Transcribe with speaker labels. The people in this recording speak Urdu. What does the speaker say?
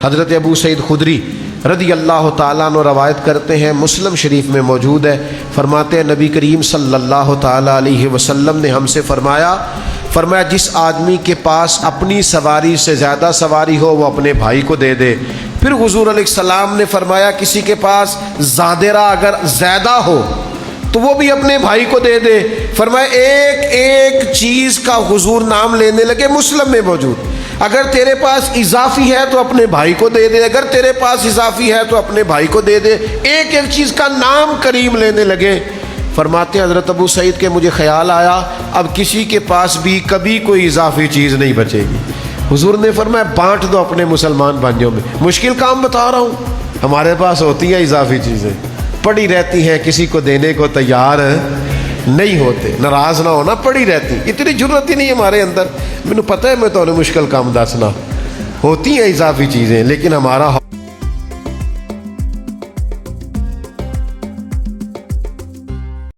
Speaker 1: حضرت ابو سعید خدری رضی اللہ تعالیٰ عنہ روایت کرتے ہیں، مسلم شریف میں موجود ہے، فرماتے ہیں نبی کریم صلی اللہ تعالیٰ علیہ وسلم نے ہم سے فرمایا جس آدمی کے پاس اپنی سواری سے زیادہ سواری ہو وہ اپنے بھائی کو دے دے۔ پھر حضور علیہ السلام نے فرمایا کسی کے پاس زادرہ اگر زیادہ ہو تو وہ بھی اپنے بھائی کو دے دے۔ فرمایا ایک ایک چیز کا حضور نام لینے لگے، مسلم میں موجود۔ اگر تیرے پاس اضافی ہے تو اپنے بھائی کو دے دے، اگر تیرے پاس اضافی ہے تو اپنے بھائی کو دے دے، ایک ایک چیز کا نام کریم لینے لگے۔ فرماتے ہیں حضرت ابو سعید کے مجھے خیال آیا اب کسی کے پاس بھی کبھی کوئی اضافی چیز نہیں بچے گی۔ حضور نے فرمایا بانٹ دو اپنے مسلمان بھائیوں میں۔ مشکل کام بتا رہا ہوں، ہمارے پاس ہوتی ہیں اضافی چیزیں، پڑی رہتی ہیں، کسی کو دینے کو تیار نہیں ہوتے، ناراض نہ ہونا، پڑی رہتی، اتنی جرت ہی نہیں ہمارے اندر۔ مجھے پتہ ہے میں تو مشکل کام دسنا، ہوتی ہیں اضافی چیزیں لیکن ہمارا